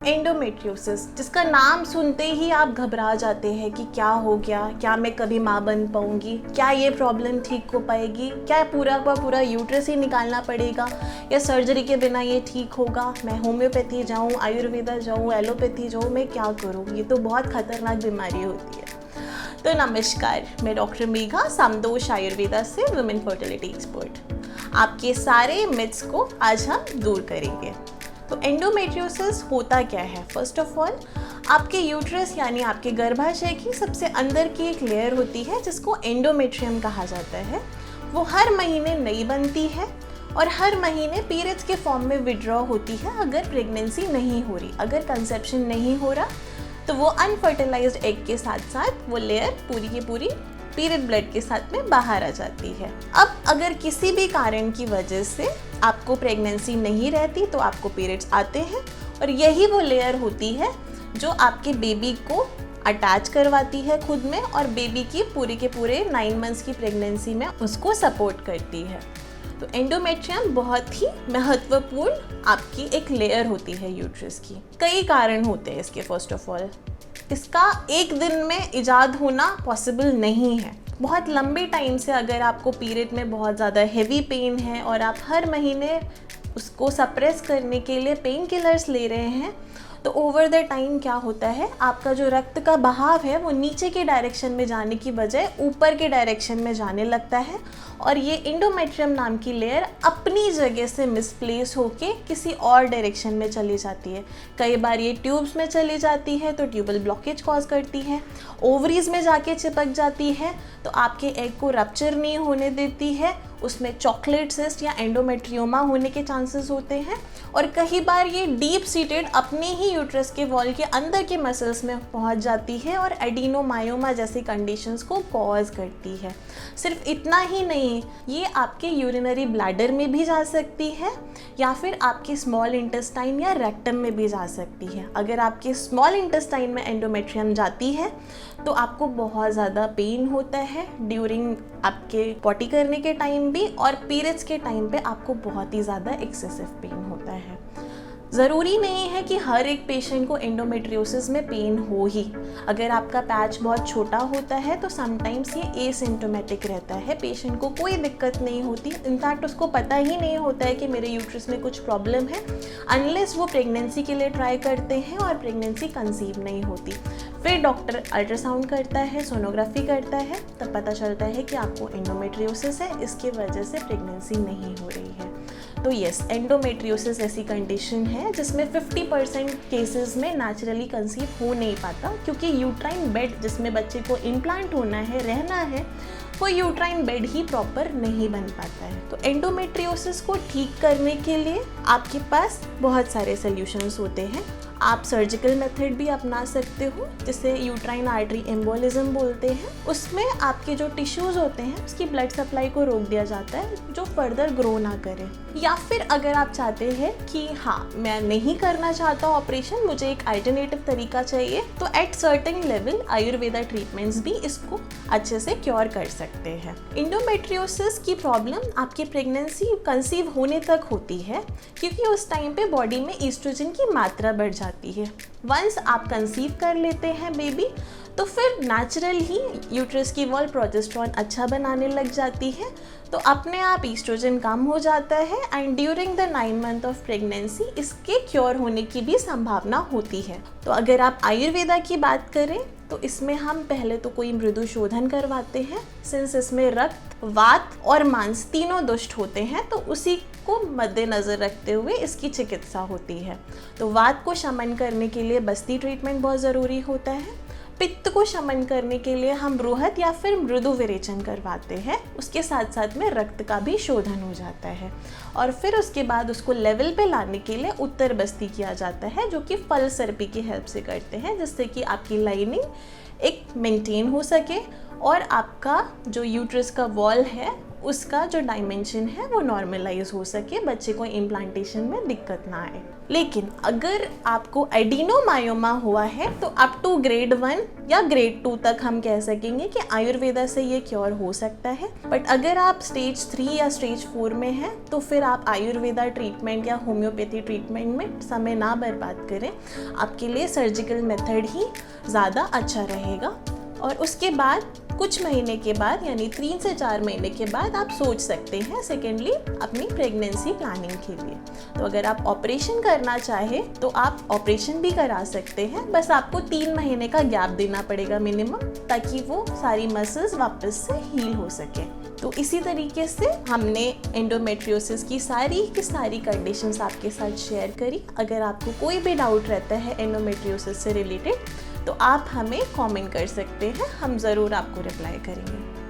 Endometriosis, जिसका नाम सुनते ही आप घबरा जाते हैं कि क्या हो गया, क्या मैं कभी माँ बन पाऊंगी, क्या ये प्रॉब्लम ठीक हो पाएगी, क्या पूरा का पूरा यूट्रस ही निकालना पड़ेगा या सर्जरी के बिना ये ठीक होगा, मैं होम्योपैथी जाऊँ, आयुर्वेदा जाऊँ, एलोपैथी जाऊँ, मैं क्या करूँ, ये तो बहुत खतरनाक बीमारी होती है। तो नमस्कार, मैं डॉक्टर मेघा समदोष आयुर्वेदा से वुमेन फर्टिलिटी एक्सपर्ट। आपके सारे मिथ्स को आज हम दूर करेंगे। तो एंडोमेट्रियोसिस होता क्या है? फर्स्ट ऑफ ऑल, आपके यूट्रस यानी आपके गर्भाशय की सबसे अंदर की एक लेयर होती है जिसको एंडोमेट्रियम कहा जाता है। वो हर महीने नई बनती है और हर महीने पीरियड्स के फॉर्म में विड्रॉ होती है। अगर प्रेगनेंसी नहीं हो रही, अगर कंसेप्शन नहीं हो रहा, तो वो अनफर्टिलाइज्ड एग के साथ साथ वो लेयर पूरी की पूरी पीरियड ब्लड के साथ में बाहर आ जाती है। अब अगर किसी भी कारण की वजह से आपको प्रेगनेंसी नहीं रहती तो आपको पीरियड्स आते हैं और यही वो लेयर होती है जो आपके बेबी को अटैच करवाती है खुद में और बेबी की पूरे के पूरे 9 मंथ्स की प्रेगनेंसी में उसको सपोर्ट करती है। तो एंडोमेट्रियम बहुत ही महत्वपूर्ण आपकी एक लेयर होती है यूट्रस की। कई कारण होते हैं इसके। फर्स्ट ऑफ ऑल, इसका एक दिन में इजाद होना पॉसिबल नहीं है। बहुत लंबे टाइम से अगर आपको पीरियड में बहुत ज़्यादा हेवी पेन है और आप हर महीने उसको सप्रेस करने के लिए पेन किलर्स ले रहे हैं, तो ओवर द टाइम क्या होता है, आपका जो रक्त का बहाव है वो नीचे के डायरेक्शन में जाने की बजाय ऊपर के डायरेक्शन में जाने लगता है और ये एंडोमेट्रियम नाम की लेयर अपनी जगह से मिसप्लेस होके किसी और डायरेक्शन में चली जाती है। कई बार ये ट्यूब्स में चली जाती है तो ट्यूबल ब्लॉकेज कॉज करती है, ओवरीज में जाके चिपक जाती है तो आपके एग को रप्चर नहीं होने देती है, उसमें चॉकलेट सिस्ट या एंडोमेट्रियोमा होने के चांसेस होते हैं और कई बार ये डीप सीटेड अपने ही यूट्रस के वॉल के अंदर के मसल्स में पहुंच जाती है और एडिनोमायोमा जैसी कंडीशंस को कॉज करती है। सिर्फ इतना ही नहीं, ये आपके यूरिनरी ब्लैडर में भी जा सकती है या फिर आपके स्मॉल इंटेस्टाइन या रेक्टम में भी जा सकती है। अगर आपके स्मॉल इंटेस्टाइन में एंडोमेट्रियम जाती है तो आपको बहुत ज़्यादा पेन होता है ड्यूरिंग आपके पॉटी करने के टाइम भी, और पीरियड्स के टाइम पे आपको बहुत ही ज़्यादा एक्सेसिव पेन होता है। ज़रूरी नहीं है कि हर एक पेशेंट को एंडोमेट्रियोसिस में पेन हो ही। अगर आपका पैच बहुत छोटा होता है तो समटाइम्स ये एसिम्प्टोमेटिक रहता है, पेशेंट को कोई दिक्कत नहीं होती, इनफैक्ट उसको पता ही नहीं होता है कि मेरे यूट्रस में कुछ प्रॉब्लम है, अनलेस वो प्रेगनेंसी के लिए ट्राई करते हैं और प्रेगनेंसी कंसीव नहीं होती। फिर डॉक्टर अल्ट्रासाउंड करता है, सोनोग्राफी करता है, तब पता चलता है कि आपको एंडोमेट्रियोसिस है, इसकी वजह से प्रेगनेंसी नहीं हो रही है। तो यस, एंडोमेट्रियोसिस ऐसी कंडीशन है जिसमें 50% केसेस में नेचुरली कंसीव हो नहीं पाता, क्योंकि यूट्राइन बेड जिसमें बच्चे को इम्प्लांट होना है, रहना है, वो यूट्राइन बेड ही प्रॉपर नहीं बन पाता है। तो एंडोमेट्रियोसिस को ठीक करने के लिए आपके पास बहुत सारे सॉल्यूशंस होते हैं। आप सर्जिकल मेथड भी अपना सकते हो जिसे यूट्राइन आर्टरी एम्बोलिज्म बोलते हैं। उसमें आपके जो टिश्यूज़ होते हैं उसकी ब्लड सप्लाई को रोक दिया जाता है जो फर्दर ग्रो ना करे। या फिर अगर आप चाहते हैं कि हाँ, मैं नहीं करना चाहता ऑपरेशन, मुझे एक अल्टरनेटिव तरीका चाहिए, तो at certain level Ayurveda treatments भी इसको अच्छे से क्योर कर सकते हैं। एंडोमेट्रियोसिस की प्रॉब्लम आपकी प्रेगनेंसी कंसीव होने तक होती है, क्योंकि उस टाइम पे बॉडी में ईस्ट्रोजन की मात्रा बढ़ जाती है। वंस आप कंसीव कर लेते हैं बेबी, तो फिर नेचुरल ही यूट्रस की वॉल प्रोजेस्टेरॉन अच्छा बनाने लग जाती है, तो अपने आप ईस्ट्रोजन कम हो जाता है and during the 9 month of pregnancy इसके क्योर होने की भी संभावना होती है। तो अगर आप आयुर्वेदा की बात करें तो इसमें हम पहले तो कोई मृदु शोधन करवाते हैं, सिंस इसमें रक्त, वात और मांस तीनों दुष्ट होते हैं, तो उसी को मद्देनज़र रखते हुए इसकी चिकित्सा होती है। तो वात को शमन करने के लिए बस्ती ट्रीटमेंट बहुत ज़रूरी होता है। पित्त को शमन करने के लिए हम बृहत या फिर मृदु विरेचन करवाते हैं, उसके साथ साथ में रक्त का भी शोधन हो जाता है और फिर उसके बाद उसको लेवल पे लाने के लिए उत्तर बस्ती किया जाता है, जो कि फल सर्पी की हेल्प से करते हैं, जिससे कि आपकी लाइनिंग एक मेंटेन हो सके और आपका जो यूट्रस का वॉल है उसका जो डायमेंशन है वो नॉर्मलाइज हो सके, बच्चे को इम्प्लांटेशन में दिक्कत ना आए। लेकिन अगर आपको एडिनोमायोमा हुआ है तो अप टू ग्रेड 1 या ग्रेड 2 तक हम कह सकेंगे कि आयुर्वेदा से ये क्योर हो सकता है। बट अगर आप स्टेज 3 या स्टेज 4 में हैं तो फिर आप आयुर्वेदा ट्रीटमेंट या होम्योपैथी ट्रीटमेंट में समय ना बर्बाद करें, आपके लिए सर्जिकल मेथड ही ज़्यादा अच्छा रहेगा। और उसके बाद कुछ महीने के बाद यानी 3 से 4 महीने के बाद आप सोच सकते हैं सेकेंडली अपनी प्रेगनेंसी प्लानिंग के लिए। तो अगर आप ऑपरेशन करना चाहें तो आप ऑपरेशन भी करा सकते हैं, बस आपको 3 महीने का गैप देना पड़ेगा मिनिमम, ताकि वो सारी मसल्स वापस से हील हो सके। तो इसी तरीके से हमने एंडोमेट्रियोसिस की सारी कंडीशंस आपके साथ शेयर करी। अगर आपको कोई भी डाउट रहता है एंडोमेट्रियोसिस से रिलेटेड तो आप हमें कमेंट कर सकते हैं, हम ज़रूर आपको रिप्लाई करेंगे।